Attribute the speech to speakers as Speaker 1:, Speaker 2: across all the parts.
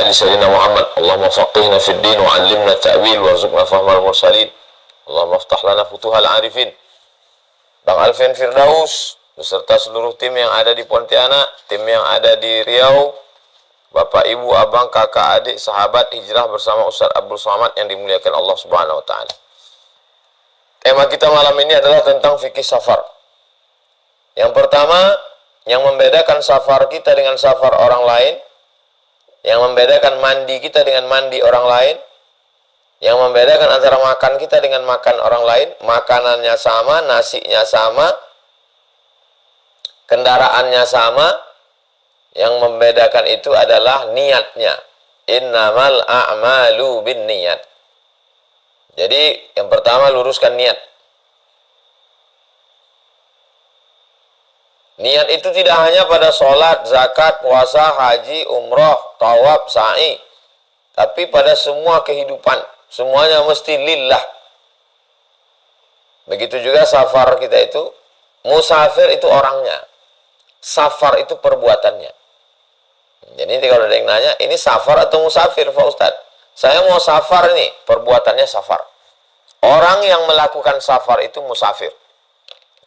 Speaker 1: ali sayyidina Muhammad. Allahumma faqihna fid din wa 'allimna ta'wil warzuqna fahmal mursalin. Allahumma iftah lana futuhal arifin. Bang Alvin Firdaus beserta seluruh tim yang ada di Pontianak, tim yang ada di Riau, Bapak, Ibu, Abang, Kakak, Adik, sahabat hijrah bersama Ustaz Abdul Somad yang dimuliakan Allah Subhanahu wa taala. Tema kita malam ini adalah tentang fikih safar. Yang pertama, yang membedakan safar kita dengan safar orang lain, yang membedakan mandi kita dengan mandi orang lain, yang membedakan antara makan kita dengan makan orang lain, makanannya sama, nasinya sama, kendaraannya sama. Yang membedakan itu adalah niatnya. Innamal a'malu bin niat. Jadi yang pertama luruskan niat. Niat itu tidak hanya pada sholat, zakat, puasa, haji, umroh, tawaf, sa'i, tapi pada semua kehidupan. Semuanya mesti lillah. Begitu juga safar kita itu. Musafir itu orangnya, safar itu perbuatannya. Jadi kalau ada yang nanya, ini safar atau musafir Pak Ustadz? Saya mau safar ini, perbuatannya safar. Orang yang melakukan safar itu musafir.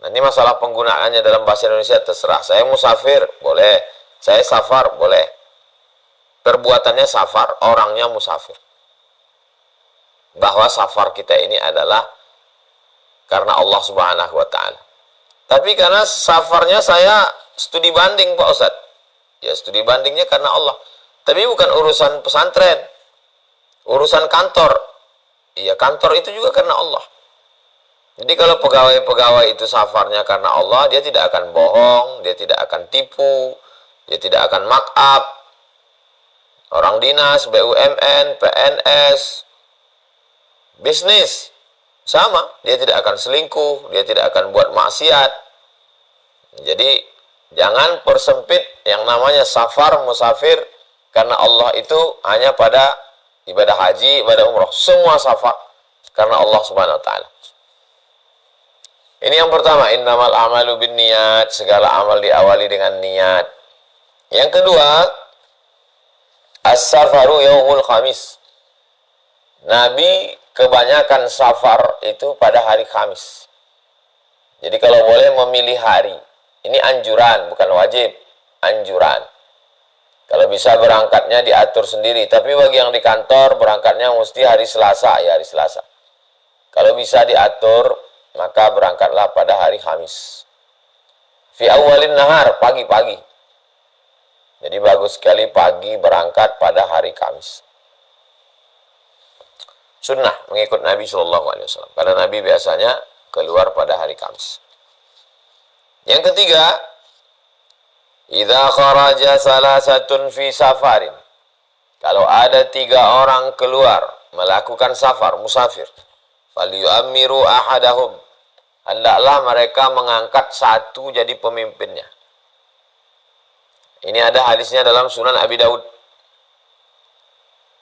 Speaker 1: Nanti masalah penggunaannya dalam bahasa Indonesia terserah. Saya musafir, boleh. Saya safar, boleh. Perbuatannya safar, orangnya musafir. Bahwa safar kita ini adalah karena Allah Subhanahu wa ta'ala. Tapi karena safarnya saya studi banding Pak Ustadz. Ya studi bandingnya karena Allah. Tapi bukan urusan pesantren. Urusan kantor. Iya kantor itu juga karena Allah. Jadi kalau pegawai-pegawai itu safarnya karena Allah, dia tidak akan bohong, dia tidak akan tipu, dia tidak akan mark up. Orang dinas, BUMN, PNS, bisnis, sama. Dia tidak akan selingkuh, dia tidak akan buat maksiat. Jadi jangan persempit yang namanya safar, musafir, karena Allah itu hanya pada ibadah haji, ibadah umroh. Semua safar karena Allah Subhanahu wa ta'ala. Ini yang pertama, innamal a'malu bin niat, segala amal diawali dengan niat. Yang kedua, as-safaru yaumul khamis. Nabi kebanyakan safar itu pada hari Kamis. Jadi kalau boleh memilih hari, ini anjuran, bukan wajib, anjuran. Kalau bisa berangkatnya diatur sendiri, tapi bagi yang di kantor berangkatnya mesti hari Selasa, ya hari Selasa. Kalau bisa diatur, maka berangkatlah pada hari Kamis. Fi awalin nahar, pagi-pagi. Jadi bagus sekali pagi berangkat pada hari Kamis. Sunnah mengikut Nabi SAW. Karena Nabi biasanya keluar pada hari Kamis. Yang ketiga, idza kharaja salasatun fi safarin. Kalau ada 3 orang keluar melakukan safar, musafir, falyu'ammiru ahadahum. Hendaklah mereka mengangkat satu jadi pemimpinnya. Ini ada hadisnya dalam Sunan Abi Daud.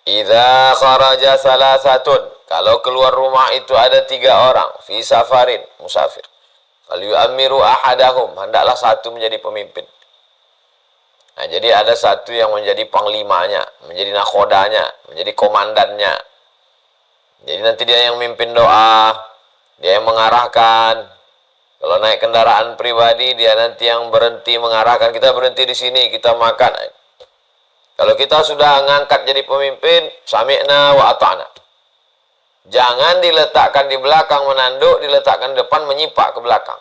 Speaker 1: Idza kharaja salasatun. Kalau keluar rumah itu ada 3 orang, fi safarin, musafir. Falyu'ammiru ahadahum, hendaklah satu menjadi pemimpin. Nah, jadi ada satu yang menjadi panglimanya, menjadi nakhodanya, menjadi komandannya. Jadi nanti dia yang mimpin doa, dia yang mengarahkan. Kalau naik kendaraan pribadi, dia nanti yang berhenti mengarahkan. Kita berhenti di sini, kita makan. Kalau kita sudah ngangkat jadi pemimpin, sami'na wa ata'na. Jangan diletakkan di belakang menanduk, diletakkan di depan menyipak ke belakang.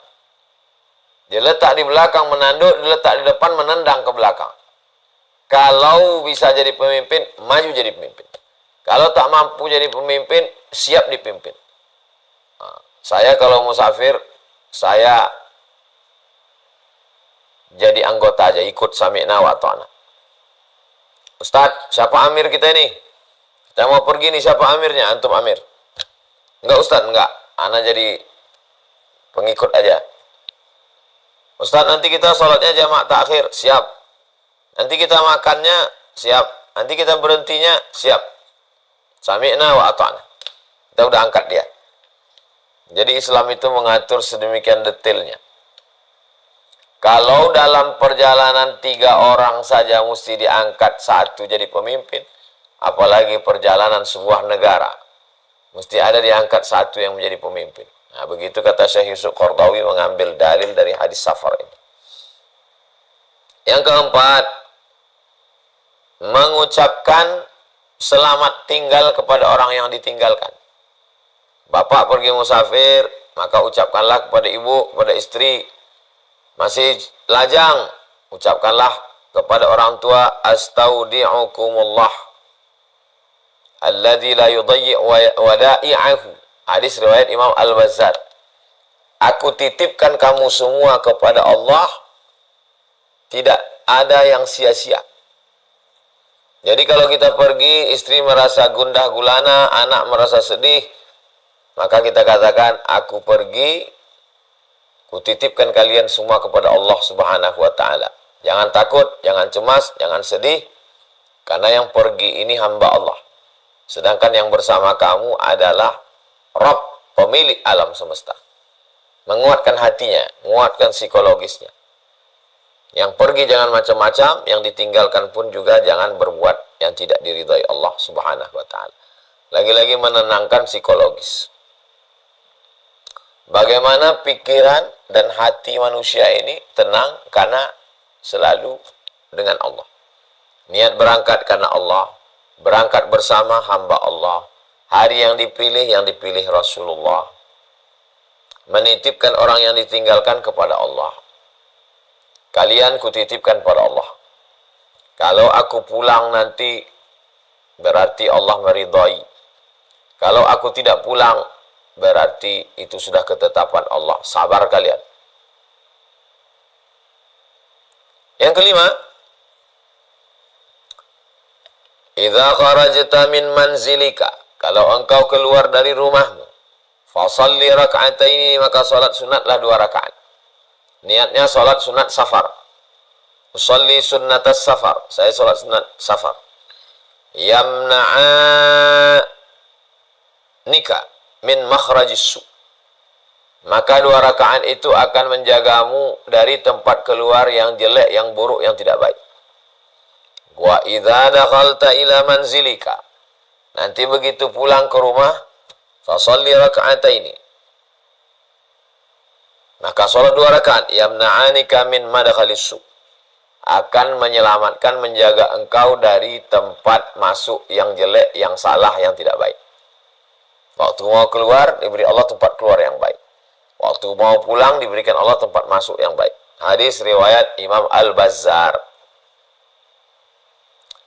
Speaker 1: Diletak di belakang menanduk, diletak di depan menendang ke belakang. Kalau bisa jadi pemimpin, maju jadi pemimpin. Kalau tak mampu jadi pemimpin, siap dipimpin. Nah, saya kalau musafir, saya jadi anggota aja, ikut sami'na wa ata'na. Ustaz, siapa amir kita ini? Kita mau pergi nih, siapa amirnya? Antum amir. Enggak Ustaz, enggak. Ana jadi pengikut aja. Ustaz, nanti kita sholatnya jamaah takhir, siap. Nanti kita makannya, siap. Nanti kita berhentinya, siap. Sami'na wa ata'na. Kita udah angkat dia. Jadi Islam itu mengatur sedemikian detailnya. Kalau dalam perjalanan 3 orang saja mesti diangkat satu jadi pemimpin, apalagi perjalanan sebuah negara, mesti ada diangkat satu yang menjadi pemimpin. Nah, begitu kata Syekh Yusuf Qardawi mengambil dalil dari hadis safar ini. Yang keempat, mengucapkan selamat tinggal kepada orang yang ditinggalkan. Bapak pergi musafir, maka ucapkanlah kepada ibu, kepada istri. Masih lajang, ucapkanlah kepada orang tua, astaudi'ukumullah alladzi la yudayyi' wada'i'ahu. Hadis riwayat Imam Al-Bazzar. Aku titipkan kamu semua kepada Allah, tidak ada yang sia-sia. Jadi kalau kita pergi, istri merasa gundah gulana, anak merasa sedih, maka kita katakan, aku pergi, kutitipkan kalian semua kepada Allah Subhanahu wa ta'ala. Jangan takut, jangan cemas, jangan sedih, karena yang pergi ini hamba Allah. Sedangkan yang bersama kamu adalah Rabb, pemilik alam semesta. Menguatkan hatinya, menguatkan psikologisnya. Yang pergi jangan macam-macam, yang ditinggalkan pun juga jangan berbuat yang tidak diridhai Allah Subhanahu wa ta'ala. Lagi-lagi menenangkan psikologis. Bagaimana pikiran dan hati manusia ini tenang karena selalu dengan Allah. Niat berangkat karena Allah, berangkat bersama hamba Allah. Hari yang dipilih Rasulullah. Menitipkan orang yang ditinggalkan kepada Allah. Kalian kutitipkan pada Allah. Kalau aku pulang nanti, berarti Allah meridhai. Kalau aku tidak pulang, berarti itu sudah ketetapan Allah. Sabar kalian. Yang kelima, idza kharajta min manzilika, kalau engkau keluar dari rumahmu, fasalli raka'ataini, maka salat sunatlah 2 rakaat. Niatnya salat sunat safar. Usalli sunnatas safar. Saya salat sunat safar. Yamna'anika min makhrajis su. Maka 2 rakaat itu akan menjagamu dari tempat keluar yang jelek, yang buruk, yang tidak baik. Wa idza dakhalta ila manzilika. Nanti begitu pulang ke rumah, fasalli raka'ataini. Maka sholat 2 rakaat, yamna'anika min madkhalis su, akan menyelamatkan, menjaga engkau dari tempat masuk yang jelek, yang salah, yang tidak baik. Waktu mau keluar, diberi Allah tempat keluar yang baik. Waktu mau pulang, diberikan Allah tempat masuk yang baik. Hadis riwayat Imam Al-Bazzar.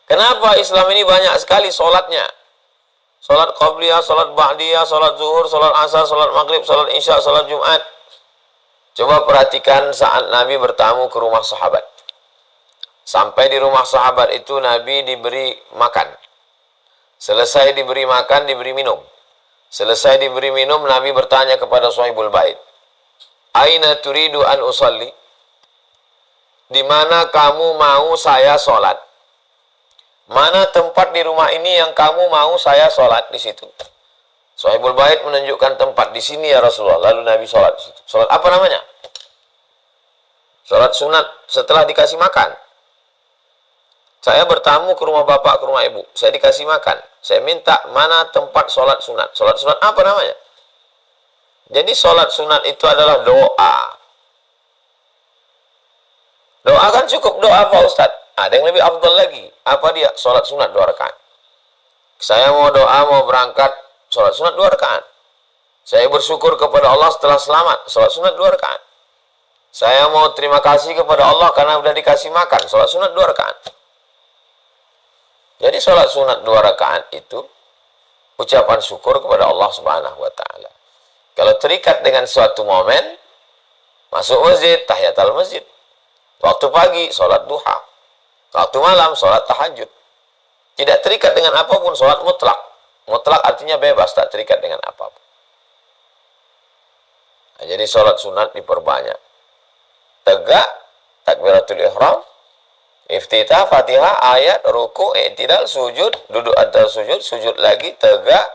Speaker 1: Kenapa Islam ini banyak sekali sholatnya? Sholat qabliyah, sholat ba'diyah, sholat zuhur, sholat asar, sholat maghrib, sholat isya, sholat jumat. Coba perhatikan saat Nabi bertamu ke rumah sahabat. Sampai di rumah sahabat itu Nabi diberi makan. Selesai diberi makan, diberi minum. Selesai diberi minum, Nabi bertanya kepada sahibul bait, aina turidu an usalli? Di mana kamu mau saya sholat? Mana tempat di rumah ini yang kamu mau saya sholat di situ? Sahibul bait menunjukkan tempat di sini ya Rasulullah. Lalu Nabi sholat di situ. Sholat apa namanya? Sholat sunat setelah dikasih makan. Saya bertamu ke rumah bapak, ke rumah ibu. Saya dikasih makan. Saya minta mana tempat sholat sunat. Sholat sunat apa namanya? Jadi sholat sunat itu adalah doa. Doa kan cukup doa Pak Ustadz. Ada yang lebih afdal lagi. Apa dia? Sholat sunat 2 rakaat. Saya mau doa, mau berangkat. Sholat sunat 2 rakaat. Saya bersyukur kepada Allah setelah selamat. Sholat sunat 2 rakaat. Saya mau terima kasih kepada Allah karena sudah dikasih makan. Sholat sunat 2 rakaat. Jadi sholat sunat 2 rakaat itu ucapan syukur kepada Allah Subhanahu wa ta'ala. Kalau terikat dengan suatu momen, masuk masjid, tahiyatul masjid. Waktu pagi, sholat duha. Waktu malam, sholat tahajud. Tidak terikat dengan apapun, sholat mutlak. Mutlak artinya bebas, tak terikat dengan apapun. Nah, jadi sholat sunat diperbanyak. Tegak, takbiratul ihram, iftitah, fatihah, ayat, ruku, i'tidal, sujud, duduk antara sujud, sujud lagi, tegak,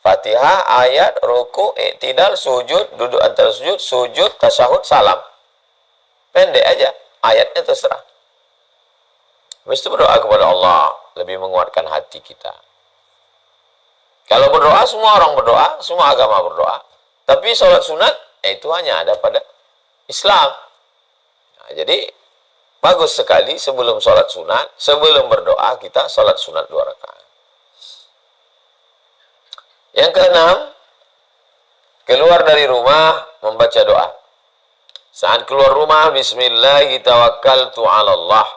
Speaker 1: fatihah, ayat, ruku, i'tidal, sujud, duduk antara sujud, sujud, tasyahud, salam. Pendek aja, ayatnya terserah. Habis itu berdoa kepada Allah, lebih menguatkan hati kita. Kalau berdoa, semua orang berdoa, semua agama berdoa. Tapi sholat sunat, itu hanya ada pada Islam. Nah, jadi, bagus sekali sebelum sholat sunat, sebelum berdoa, kita sholat sunat 2 rakaat. Yang keenam, keluar dari rumah, membaca doa. Saat keluar rumah, Bismillah, tawakkaltu ala Allah.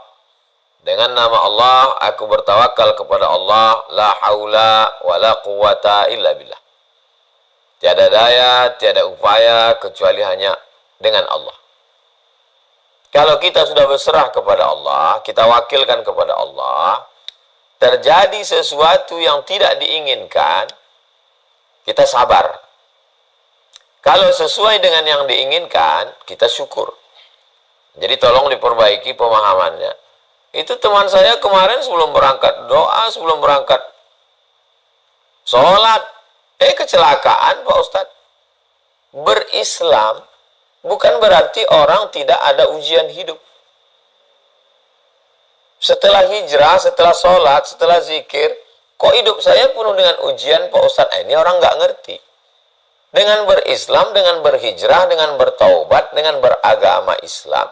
Speaker 1: Dengan nama Allah, aku bertawakal kepada Allah. La haula wa la quwata illa billah. Tiada daya, tiada upaya, kecuali hanya dengan Allah. Kalau kita sudah berserah kepada Allah, kita wakilkan kepada Allah, terjadi sesuatu yang tidak diinginkan, kita sabar. Kalau sesuai dengan yang diinginkan, kita syukur. Jadi tolong diperbaiki pemahamannya. Itu teman saya kemarin sebelum berangkat doa, sebelum berangkat sholat, kecelakaan Pak Ustadz. Berislam bukan berarti orang tidak ada ujian hidup. Setelah hijrah, setelah sholat, setelah zikir, kok hidup saya penuh dengan ujian Pak Ustadz? Ini orang nggak ngerti. Dengan berislam, dengan berhijrah, dengan bertaubat, dengan beragama Islam,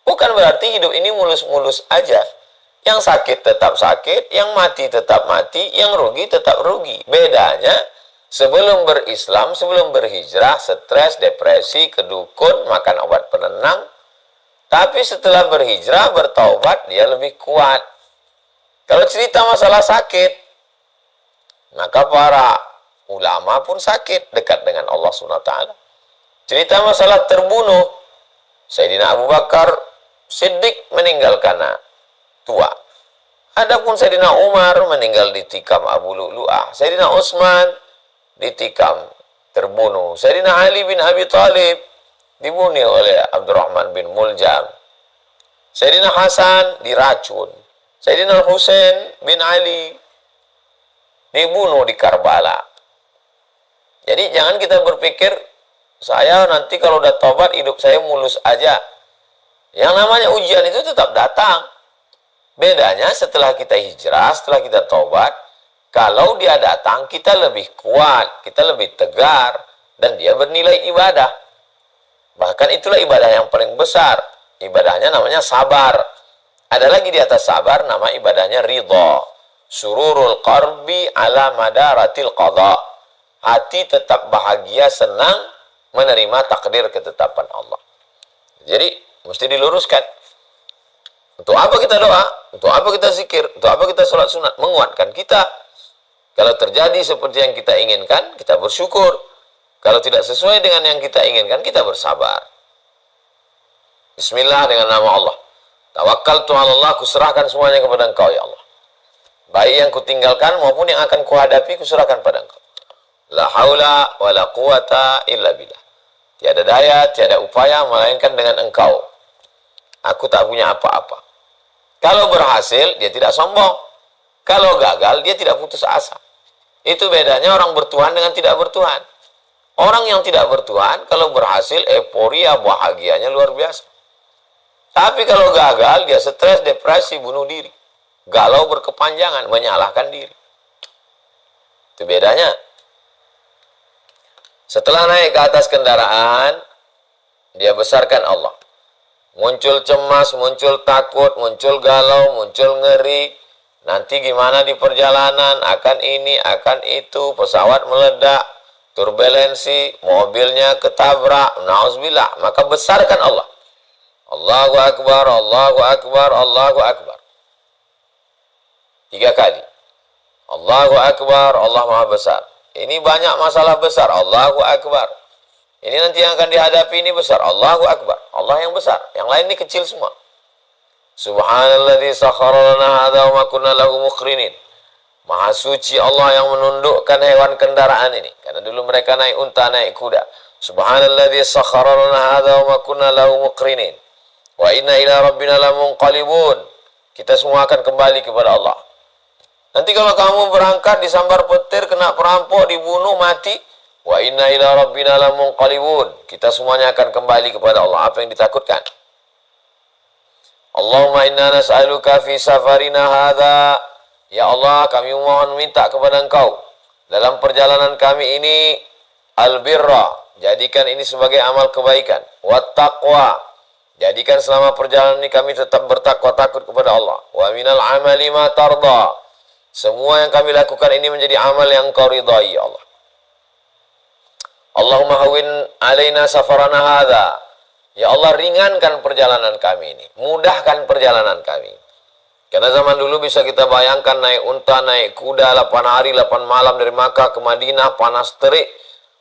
Speaker 1: bukan berarti hidup ini mulus-mulus aja. Yang sakit tetap sakit, yang mati tetap mati, yang rugi tetap rugi. Bedanya, sebelum berislam, sebelum berhijrah, stres, depresi, kedukun, makan obat penenang. Tapi setelah berhijrah, bertaubat, dia lebih kuat. Kalau cerita masalah sakit, maka para ulama pun sakit dekat dengan Allah SWT. Cerita masalah terbunuh, Sayyidina Abu Bakar Siddiq meninggal karena tua. Adapun Sayyidina Umar meninggal ditikam Abu Lu'lu'ah. Sayyidina Utsman ditikam, terbunuh. Sayyidina Ali bin Abi Thalib dibunuh oleh Abdurrahman bin Muljam. Sayyidina Hasan diracun. Sayyidina Husain bin Ali dibunuh di Karbala. Jadi jangan kita berpikir, saya nanti kalau udah tobat hidup saya mulus aja. Yang namanya ujian itu tetap datang. Bedanya setelah kita hijrah, setelah kita tobat, kalau dia datang, kita lebih kuat, kita lebih tegar, dan dia bernilai ibadah. Bahkan itulah ibadah yang paling besar. Ibadahnya namanya sabar. Ada lagi di atas sabar, nama ibadahnya ridha. Sururul qarbi ala madaratil qadha. Hati tetap bahagia, senang, menerima takdir ketetapan Allah. Jadi, mesti diluruskan. Untuk apa kita doa? Untuk apa kita zikir? Untuk apa kita sholat sunat? Menguatkan kita. Kalau terjadi seperti yang kita inginkan, kita bersyukur. Kalau tidak sesuai dengan yang kita inginkan, kita bersabar. Bismillah, dengan nama Allah. Tawakkaltu 'ala Allah, kuserahkan semuanya kepada Engkau ya Allah. Baik yang kutinggalkan maupun yang akan kuhadapi, kuserahkan pada Engkau. La haula wa la quwata illa billah. Tiada daya, tiada upaya, melainkan dengan Engkau. Aku tak punya apa-apa. Kalau berhasil, dia tidak sombong. Kalau gagal, dia tidak putus asa. Itu bedanya orang bertuhan dengan tidak bertuhan. Orang yang tidak bertuhan, kalau berhasil, euforia, bahagianya luar biasa. Tapi kalau gagal, dia stres, depresi, bunuh diri. Galau berkepanjangan, menyalahkan diri. Itu bedanya. Setelah naik ke atas kendaraan, dia besarkan Allah. Muncul cemas, muncul takut, muncul galau, muncul ngeri. Nanti gimana di perjalanan, akan ini, akan itu, pesawat meledak, turbulensi, mobilnya ketabrak, na'udzubillah. Maka besarkan Allah. Allahu Akbar, Allahu Akbar, Allahu Akbar. 3 kali. Allahu Akbar, Allah Maha Besar. Ini banyak masalah besar, Allahu Akbar. Ini nanti yang akan dihadapi ini besar, Allahu Akbar. Allah yang besar, yang lain ini kecil semua. Subhanalladzi sakhkhara lana hadza wa ma kunna lahu muqrinin. Maha suci Allah yang menundukkan hewan kendaraan ini. Karena dulu mereka naik unta, naik kuda. Subhanalladzi sakhkhara lana hadza wa ma kunna lahu muqrinin. Wa inna ila rabbina lamunqalibun. Kita semua akan kembali kepada Allah. Nanti kalau kamu berangkat disambar petir, kena perampok, dibunuh, mati, wa inna ila rabbina lamunqalibun. Kita semuanya akan kembali kepada Allah. Apa yang ditakutkan? Allahumma inna nas'aluka fi safarina hadha. Ya Allah, kami mohon minta kepada Engkau dalam perjalanan kami ini al-birra, jadikan ini sebagai amal kebaikan, wat taqwa, jadikan selama perjalanan ini kami tetap bertakwa takut kepada Allah, wa minal amali ma tarda, semua yang kami lakukan ini menjadi amal yang Engkau ridai ya Allah. Allahumma hawin alaina safarana hadha. Ya Allah, ringankan perjalanan kami ini, mudahkan perjalanan kami. Karena zaman dulu bisa kita bayangkan naik unta, naik kuda 8 hari 8 malam dari Makkah ke Madinah, panas terik.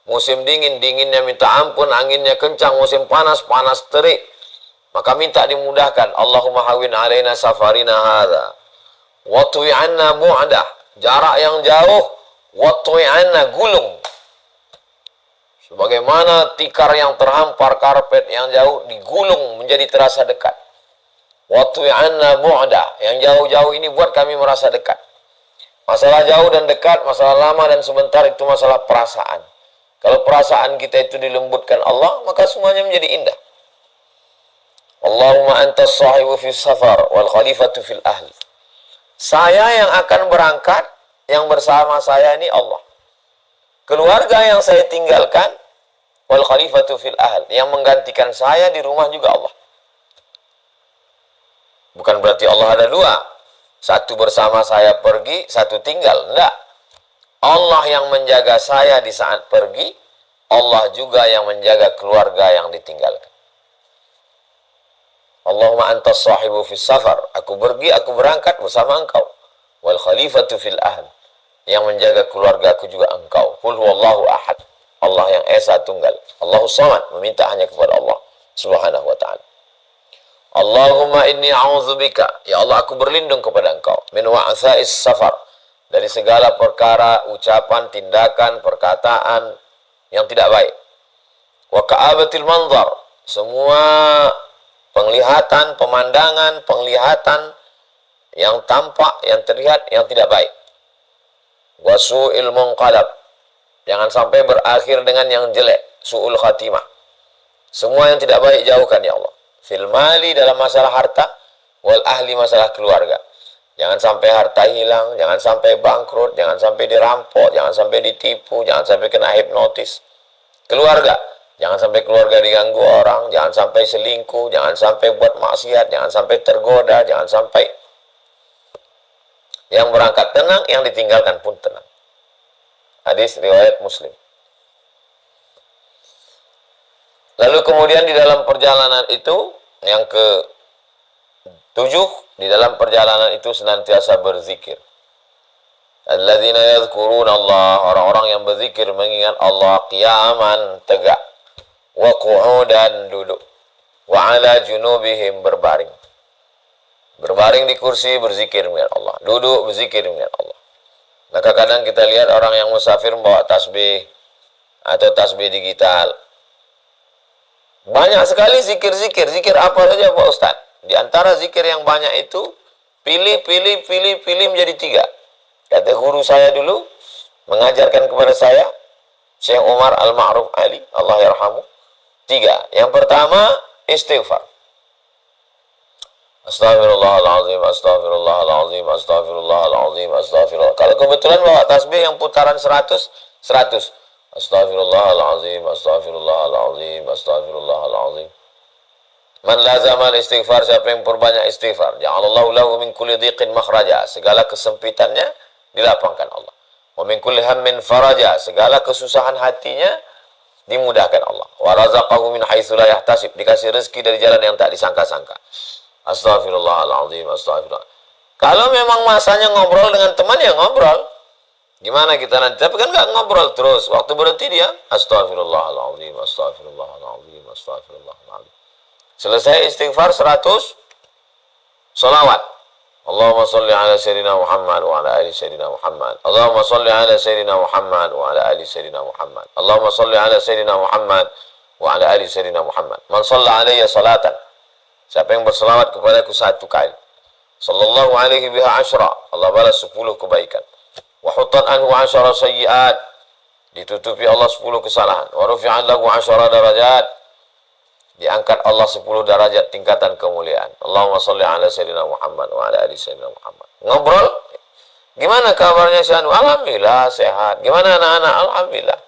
Speaker 1: Musim dingin, dinginnya minta ampun, anginnya kencang. Musim panas, panas terik. Maka minta dimudahkan. Allahumma hawin alaina safarina hadha. Watwi anna bu'dah. Jarak yang jauh. Watwi anna gulung. Sebagaimana tikar yang terhampar, karpet yang jauh digulung menjadi terasa dekat. Watwi anna bu'dah. Yang jauh-jauh ini buat kami merasa dekat. Masalah jauh dan dekat, masalah lama dan sebentar itu masalah perasaan. Kalau perasaan kita itu dilembutkan Allah, maka semuanya menjadi indah. Allahumma antas sahibu fil safar wal khalifatu fil ahli. Saya yang akan berangkat, yang bersama saya ini Allah. Keluarga yang saya tinggalkan, wal khalifatu fil ahl, yang menggantikan saya di rumah juga Allah. Bukan berarti Allah ada dua. Satu bersama saya pergi, satu tinggal. Enggak. Allah yang menjaga saya di saat pergi, Allah juga yang menjaga keluarga yang ditinggalkan. Allahumma antas sahibu fis safar. Aku pergi, aku berangkat bersama engkau. Wal khalifatu fil ahl. Yang menjaga keluarga aku juga engkau. Qul huwallahu ahad. Allah yang esa tunggal. Allahu samad. Meminta hanya kepada Allah subhanahu wa ta'ala. Allahumma inni a'udzubika. Ya Allah, aku berlindung kepada engkau. Min wa'atha'is safar. Dari segala perkara, ucapan, tindakan, perkataan yang tidak baik. Wa ka'abatil manzar. Semua penglihatan, pemandangan, penglihatan yang tampak, yang terlihat, yang tidak baik. Wa su'il munqalab. Jangan sampai berakhir dengan yang jelek. Su'ul khatimah. Semua yang tidak baik jauhkan ya Allah. Fil mali, dalam masalah harta. Wal ahli, masalah keluarga. Jangan sampai harta hilang. Jangan sampai bangkrut. Jangan sampai dirampok. Jangan sampai ditipu. Jangan sampai kena hipnotis. Keluarga. Jangan sampai keluarga diganggu orang. Jangan sampai selingkuh. Jangan sampai buat maksiat. Jangan sampai tergoda. Jangan sampai yang berangkat tenang, yang ditinggalkan pun tenang. Hadis riwayat Muslim. Lalu kemudian di dalam perjalanan itu, yang ke-7, di dalam perjalanan itu senantiasa berzikir. Alladzina yadhkuruna Allah, orang-orang yang berzikir mengingat Allah qiyaman, tegak, wa qu'udan, duduk, wa ala junubihim, berbaring. Berbaring di kursi, berzikir mengingat Allah. Duduk, berzikir mengingat Allah. Maka kadang kita lihat orang yang musafir membawa tasbih atau tasbih digital. Banyak sekali zikir-zikir. Zikir apa saja Pak Ustaz? Di antara zikir yang banyak itu, pilih menjadi 3. Kata guru saya dulu, mengajarkan kepada saya, Syekh Umar Al-Ma'ruf Ali, Allah yarhamu. 3. Yang pertama, istighfar. Astaghfirullahaladzim, astaghfirullahaladzim, astaghfirullahaladzim, astaghfirullah. Kalau kebetulan bawa tasbih yang putaran 100. Astaghfirullahaladzim, astaghfirullahaladzim, astaghfirullahaladzim. Man lazamal istighfar, siapa yang perbanyak istighfar, ja'alallahu lahu min kulli dhiqin makhraja, segala kesempitannya dilapangkan Allah. Wa min kulli hammin faraja, segala kesusahan hatinya dimudahkan Allah. Wa razaqahu min haitsu la yahtasib, dikasih rezeki dari jalan yang tak disangka-sangka. Astaghfirullahaladzim, astaghfirullah. Kalau memang masanya ngobrol dengan teman, ya ngobrol. Gimana kita nanti? Tapi kan nggak ngobrol terus. Waktu berhenti dia, astaghfirullahaladzim, astaghfirullahaladzim, astaghfirullahaladzim. Selesai istighfar 100, salawat. Allahumma salli ala sayyidina Muhammad wa ala ali sayyidina Muhammad. Allahumma salli ala sayyidina Muhammad wa ala ali sayyidina Muhammad. Allahumma salli ala sayyidina Muhammad wa ala ali sayyidina Muhammad. Man shalla alayya salatan, siapa yang berselawat kepadaku 1 kali, sallallahu alaihi biha 10, Allah balas 10 kebaikan. Wa hutat anhu 10 sayyi'at, ditutupi Allah 10 kesalahan. Wa rufi'an lahu 10 darajat, Diangkat Allah 10 derajat tingkatan kemuliaan. Allahumma sholli ala sayyidina Muhammad wa ala ali sayyidina Muhammad. Ngobrol, gimana kabarnya Syahnu? Alhamdulillah sehat. Gimana anak-anak? Alhamdulillah.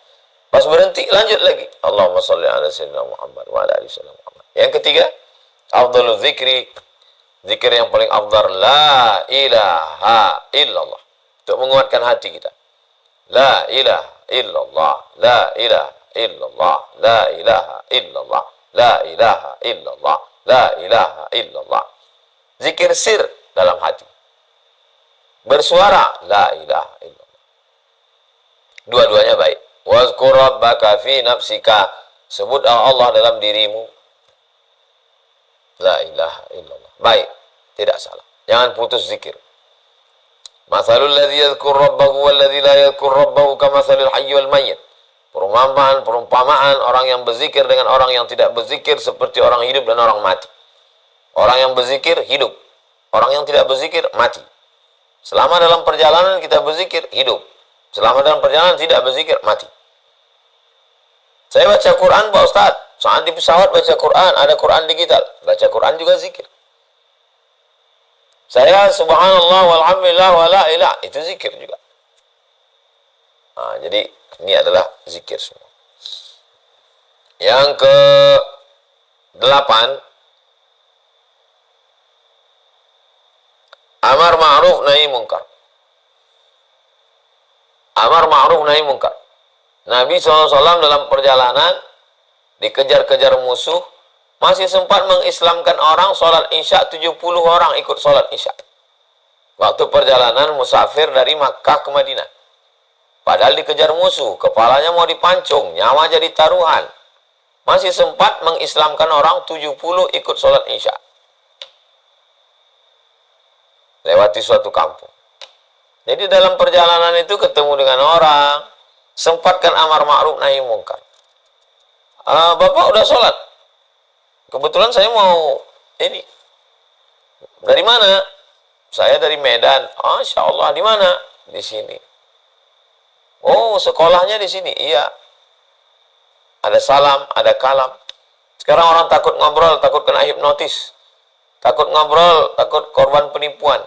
Speaker 1: Pas berhenti lanjut lagi. Allahumma sholli ala sayyidina Muhammad wa ala ali sayyidina Muhammad. Yang ketiga, afdhalul zikri, zikir yang paling afdal, la ilaha illallah. Untuk menguatkan hati kita. La ilaha illallah, la ilaha illallah, la ilaha illallah, la ilaha illallah, la ilaha illallah. Zikir sir dalam hati. Bersuara, la ilaha illallah. Dua-duanya baik. Wazkur rabbaka fi nafsika, sebut Allah dalam dirimu. La ilaha illallah. Baik, tidak salah. Jangan putus zikir. Mathalul ladzi yadhkur rabbahu wal ladzi la yadhkur rabbahu kamathalil hayy wal mayyit. Perumpamaan orang yang berzikir dengan orang yang tidak berzikir seperti orang hidup dan orang mati. Orang yang berzikir hidup. Orang yang tidak berzikir mati. Selama dalam perjalanan kita berzikir hidup. Selama dalam perjalanan tidak berzikir mati. Saya baca Quran Pak Ustaz. Saat di pesawat baca Quran, ada Quran digital. Baca Quran juga zikir. Saya subhanallah walhamdulillah wala ilah, itu zikir juga. Nah, jadi ini adalah zikir semua. Yang ke 8, amar ma'ruf nahi munkar. Amar ma'ruf nahi munkar. Nabi SAW dalam perjalanan dikejar-kejar musuh, masih sempat mengislamkan orang. Sholat isya 70 orang ikut sholat isya. Waktu perjalanan musafir dari Makkah ke Madinah. Padahal dikejar musuh, kepalanya mau dipancung, nyawa jadi taruhan. Masih sempat mengislamkan orang 70 ikut sholat isya. Lewati suatu kampung. Jadi dalam perjalanan itu ketemu dengan orang, sempatkan amar ma'ruf nahi munkar. Bapak udah sholat? Kebetulan saya mau ini. Dari mana? Saya dari Medan. Oh, Insya Allah. Di mana? Di sini. Oh, sekolahnya di sini. Iya. Ada salam, ada kalam. Sekarang orang takut ngobrol, takut kena hipnotis. Takut ngobrol, takut korban penipuan.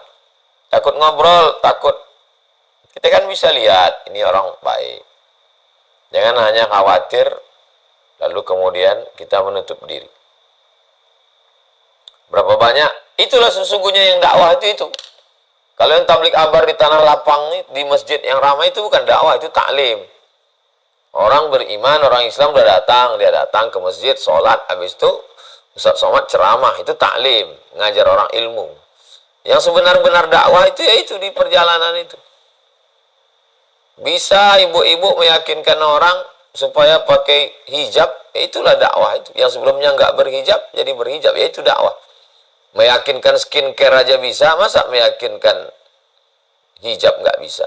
Speaker 1: Takut ngobrol, takut. Kita kan bisa lihat, ini orang baik. Jangan hanya khawatir, lalu kemudian kita menutup diri. Berapa banyak? Itulah sesungguhnya yang dakwah itu. Kalau yang tablik akbar di tanah lapang, di masjid yang ramai, itu bukan dakwah, itu taklim. Orang beriman, orang Islam sudah datang, dia datang ke masjid, sholat, habis itu Ustaz Somad ceramah, itu taklim, ngajar orang ilmu. Yang sebenar-benar dakwah itu yaitu di perjalanan itu. Bisa ibu-ibu meyakinkan orang supaya pakai hijab, itulah dakwah itu. Yang sebelumnya nggak berhijab, jadi berhijab, yaitu dakwah. Meyakinkan skincare aja bisa, masa meyakinkan hijab nggak bisa?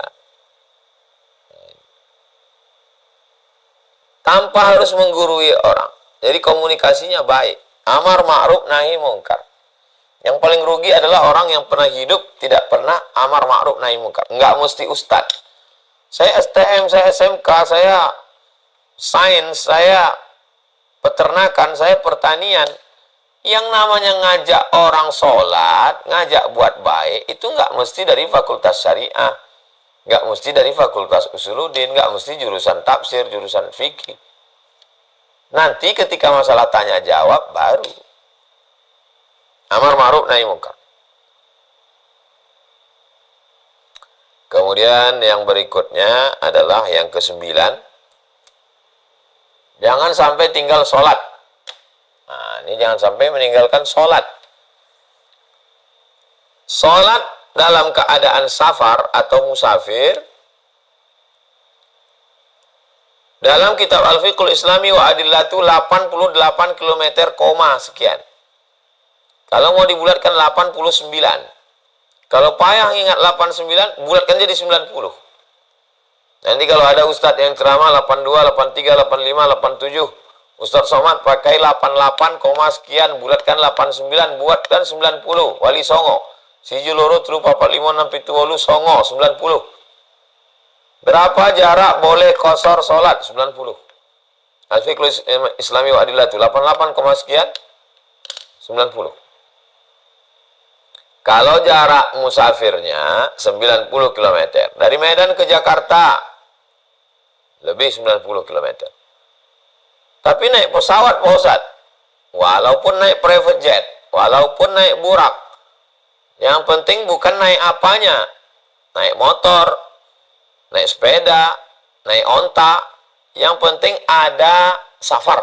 Speaker 1: Tanpa harus menggurui orang. Jadi komunikasinya baik. Amar ma'ruf nahi munkar. Yang paling rugi adalah orang yang pernah hidup tidak pernah amar ma'ruf nahi munkar. Nggak mesti ustad. Saya STM, saya SMK, saya sains, saya peternakan, saya pertanian. Yang namanya ngajak orang sholat, ngajak buat baik, itu nggak mesti dari fakultas syariah. Nggak mesti dari fakultas usuluddin, nggak mesti jurusan tafsir, jurusan fikih. Nanti ketika masalah tanya jawab, baru. Amar ma'ruf nahi munkar. Kemudian yang berikutnya adalah yang ke-9. Jangan sampai tinggal sholat. Nah, ini jangan sampai meninggalkan sholat. Sholat dalam keadaan safar atau musafir. Dalam kitab Al-Fiqhul Islami wa Adillatu 88 km, sekian. Kalau mau dibulatkan 89. Kalau payah ingat 89, bulatkan jadi 90. Nanti kalau ada ustadz yang ceramah 82, 83, 85, 87, Ustadz Somad pakai 88, sekian, bulatkan 89, buatkan 90. Wali Songo. Siji loro telu papat lima enam pitu wolu Songo 90. Berapa jarak boleh kosor sholat? 90. Al-Fiqhul Islami wa Adillatu 88, sekian 90. Kalau jarak musafirnya 90 km dari Medan ke Jakarta, lebih 90 km. Tapi naik pesawat, Pak Ustaz, walaupun naik private jet, walaupun naik burak, yang penting bukan naik apanya, naik motor, naik sepeda, naik onta, yang penting ada safar.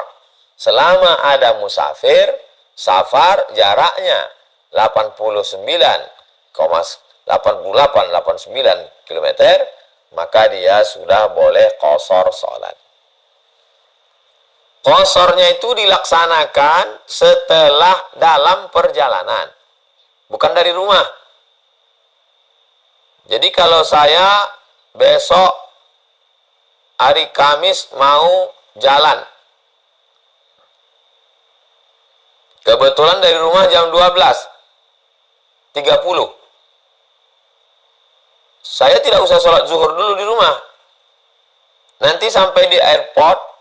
Speaker 1: Selama ada musafir, safar jaraknya 89,89 km, maka dia sudah boleh qasar salat. Qasarnya itu dilaksanakan setelah dalam perjalanan, bukan dari rumah. Jadi kalau saya besok hari Kamis mau jalan, kebetulan dari rumah jam 12.30, saya tidak usah sholat zuhur dulu di rumah. Nanti sampai di airport,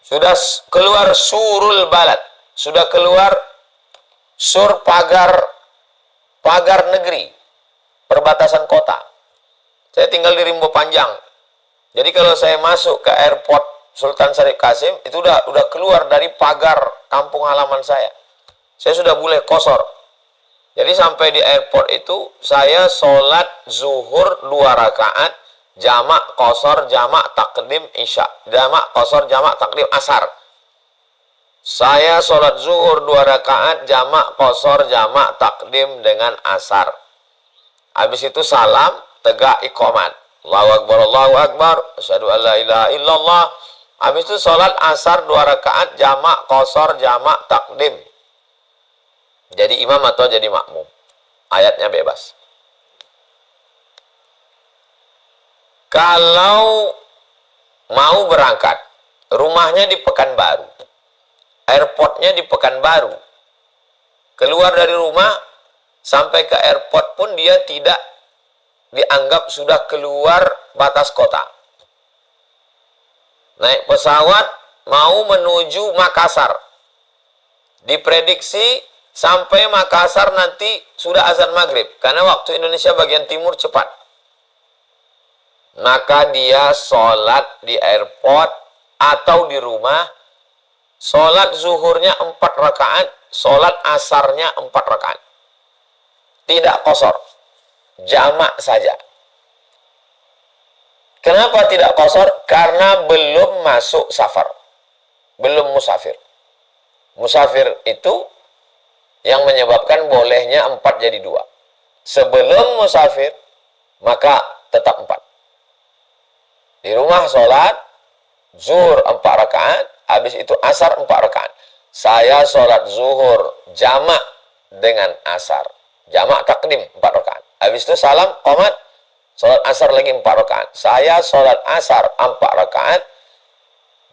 Speaker 1: sudah keluar surul balad, sudah keluar sur pagar negeri, perbatasan kota. Saya tinggal di Rimbo Panjang. Jadi kalau saya masuk ke airport Sultan Syarif Kasim, itu udah keluar dari pagar kampung halaman saya. Saya sudah boleh qasar. Jadi sampai di airport itu saya sholat zuhur 2 rakaat, jamak qasar, jamak takdim isya, jamak qasar, jamak takdim asar. Saya sholat zuhur 2 rakaat, jamak qasar, jamak takdim dengan asar. Habis itu salam, tegak iqamat. Allahu Akbar, Allahu Akbar, asyhadu an la ilaha illallah. Habis itu sholat asar 2 rakaat, jamak qasar, jamak takdim. Jadi imam atau jadi makmum. Ayatnya bebas. Kalau mau berangkat, rumahnya di Pekanbaru, airportnya di Pekanbaru, keluar dari rumah sampai ke airport pun dia tidak dianggap sudah keluar batas kota. Naik pesawat mau menuju Makassar, diprediksi sampai Makassar nanti sudah azan maghrib, karena waktu Indonesia bagian timur cepat. Maka dia sholat di airport atau di rumah, sholat zuhurnya 4 rakaat, sholat asarnya 4 rakaat. Tidak qasar, jamak saja. Kenapa tidak qasar? Karena belum masuk safar, belum musafir. Musafir itu yang menyebabkan bolehnya 4 jadi 2. Sebelum musafir, maka tetap 4. Di rumah sholat zuhur 4 rakaat, habis itu asar 4 rakaat. Saya sholat zuhur jamak dengan asar, jamak takdim 4 rakaat. Habis itu salam, qomat, sholat asar lagi 4 rakaat. Saya sholat asar 4 rakaat,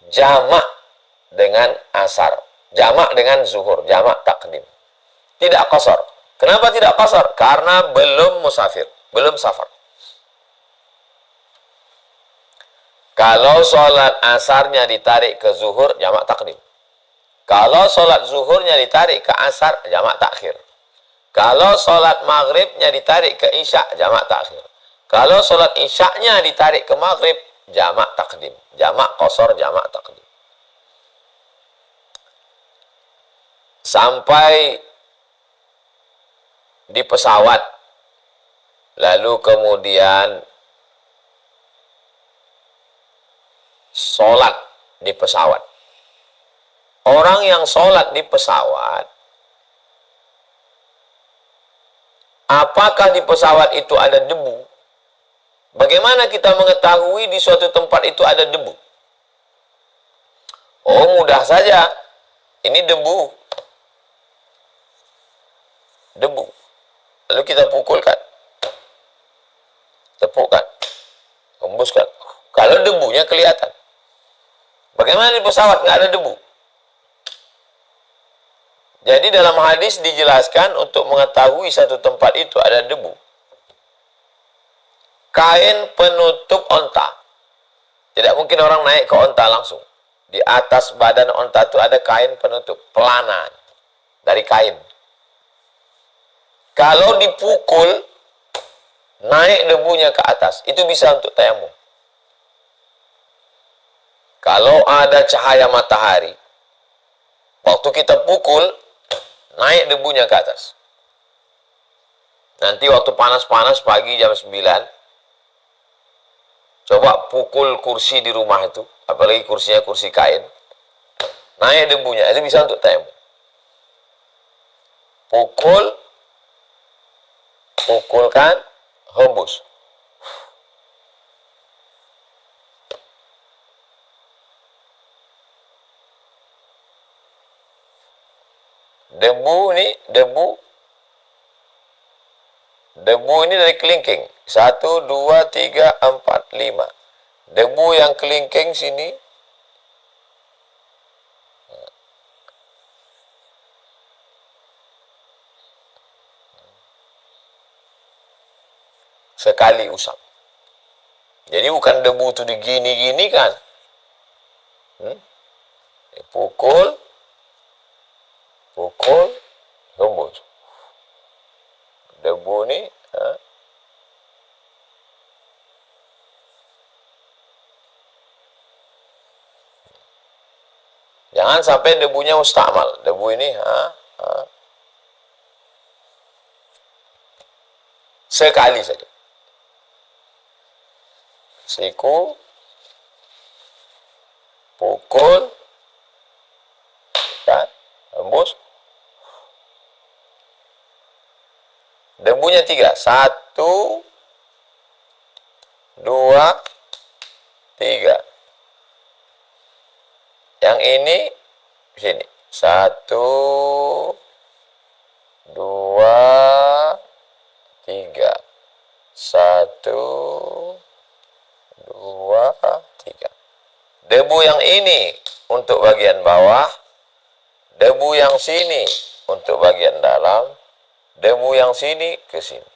Speaker 1: jamak dengan asar, jamak dengan zuhur, jamak takdim. Tidak qasar. Kenapa tidak qasar? Karena belum musafir, belum safar. Kalau sholat asarnya ditarik ke zuhur, jamak takdim. Kalau sholat zuhurnya ditarik ke asar, jamak takhir. Kalau sholat maghribnya ditarik ke isya, jamak takhir. Kalau sholat isyaknya ditarik ke maghrib, jamak takdim. Jamak qasar, jamak takdim. Sampai di pesawat, lalu kemudian sholat di pesawat. Orang yang sholat di pesawat, apakah di pesawat itu ada debu? Bagaimana kita mengetahui di suatu tempat itu ada debu? Oh, mudah saja. Ini debu. Debu. Lalu kita pukulkan, tepukkan, hembuskan. Kalau debunya kelihatan. Bagaimana di pesawat nggak ada debu? Jadi dalam hadis dijelaskan untuk mengetahui satu tempat itu ada debu, kain penutup onta Tidak mungkin orang naik ke onta langsung. Di atas badan onta itu ada kain penutup, pelana dari kain. Kalau dipukul, naik debunya ke atas, itu bisa untuk tayamum. Kalau ada cahaya matahari, waktu kita pukul, naik debunya ke atas. Nanti waktu panas-panas pagi jam 9, coba pukul kursi di rumah itu, apalagi kursinya kursi kain, naik debunya, itu bisa untuk tayamum. Pukulkan, hembus. Debu ini dari kelingking. 1, 2, 3, 4, 5. Debu yang kelingking sini. Sekali usap. Jadi bukan debu itu digini-gini kan. Pukul, hembus. Debu ni jangan sampai debunya mustamal. Debu ini sekali saja. Siku, pukul, kan, hembus. Debunya 3. 1, 2, 3. Yang ini sini. 1, 2, 3. 1, 2, 3. Debu yang ini untuk bagian bawah, debu yang sini untuk bagian dalam, debu yang sini ke sini.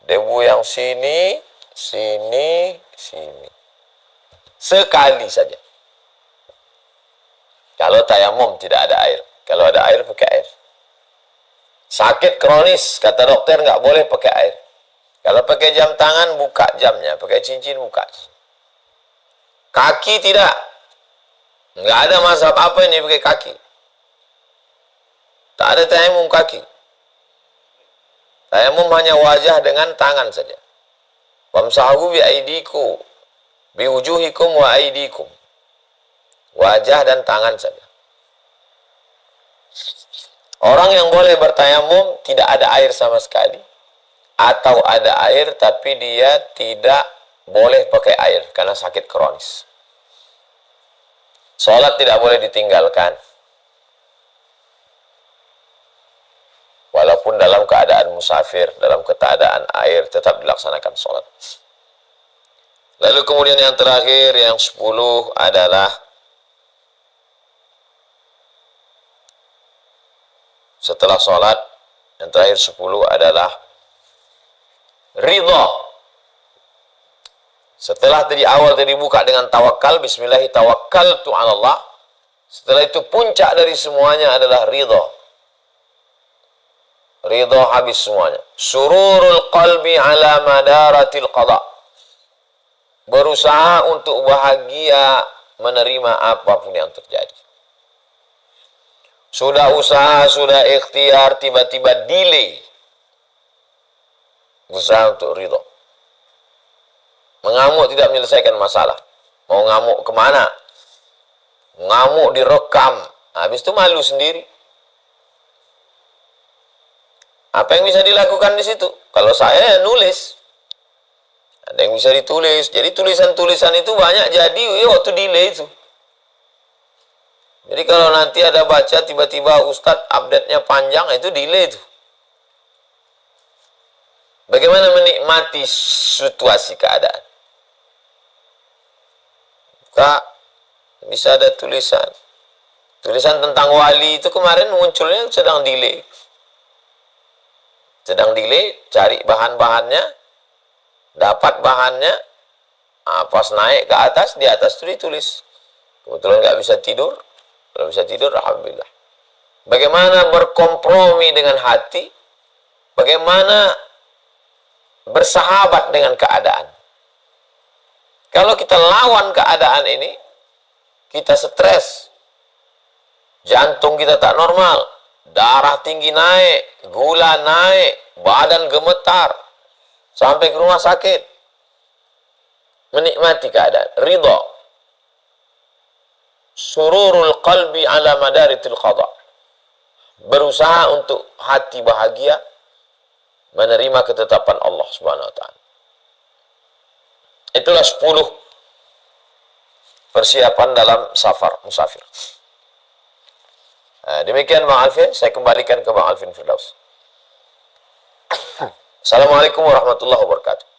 Speaker 1: Debu yang sini, sini, sini. Sekali saja. Kalau tayamum tidak ada air. Kalau ada air, pakai air. Sakit kronis, kata dokter, nggak boleh pakai air. Kalau pakai jam tangan, buka jamnya. Pakai cincin, buka. Kaki tidak. Nggak ada mazhab apa ini pakai kaki. Tak ada tayamum kaki. Tayamum hanya wajah dengan tangan saja. Wamsahu bi aidikum, bi wujuhikum wa aidikum. Wajah dan tangan saja. Orang yang boleh bertayamum tidak ada air sama sekali, atau ada air tapi dia tidak boleh pakai air karena sakit kronis. Salat tidak boleh ditinggalkan. Walaupun dalam keadaan musafir, dalam keadaan air, tetap dilaksanakan sholat. Lalu kemudian yang terakhir, yang 10 adalah setelah sholat, yang terakhir 10 adalah ridha. Setelah tadi awal tadi buka dengan tawakal, bismillahi tawakkaltu 'ala Allah. Setelah itu puncak dari semuanya adalah ridha. Ridha habis semuanya. Sururul qalbi ala madaratil qada. Berusaha untuk bahagia menerima apapun yang terjadi. Sudah usaha, sudah ikhtiar, tiba-tiba delay. Usaha untuk ridha. Mengamuk tidak menyelesaikan masalah. Mau ngamuk kemana? Ngamuk direkam. Habis itu malu sendiri. Apa yang bisa dilakukan di situ? Kalau saya nulis. Ada yang bisa ditulis. Jadi tulisan-tulisan itu banyak jadi waktu delay itu. Jadi kalau nanti ada baca tiba-tiba Ustadz update-nya panjang, itu delay itu. Bagaimana menikmati situasi keadaan? Kak, bisa ada tulisan. Tulisan tentang wali itu kemarin munculnya sedang delay. Sedang delay, cari bahan-bahannya, dapat bahannya, Nah, pas naik ke atas, di atas itu ditulis. Kebetulan nggak bisa tidur. Kalau bisa tidur, alhamdulillah. Bagaimana berkompromi dengan hati, bagaimana bersahabat dengan keadaan. Kalau kita lawan keadaan ini, kita stres, jantung kita tak normal, darah tinggi naik, gula naik, badan gemetar, sampai ke rumah sakit. Menikmati keadaan, ridha. Sururul qalbi ala madaritil qada. Berusaha untuk hati bahagia menerima ketetapan Allah Subhanahu wa taala. Itulah 10 persiapan dalam musafir. Nah, demikian Bang Alvin, saya kembalikan ke Bang Alvin Firdaus. Assalamualaikum warahmatullahi wabarakatuh.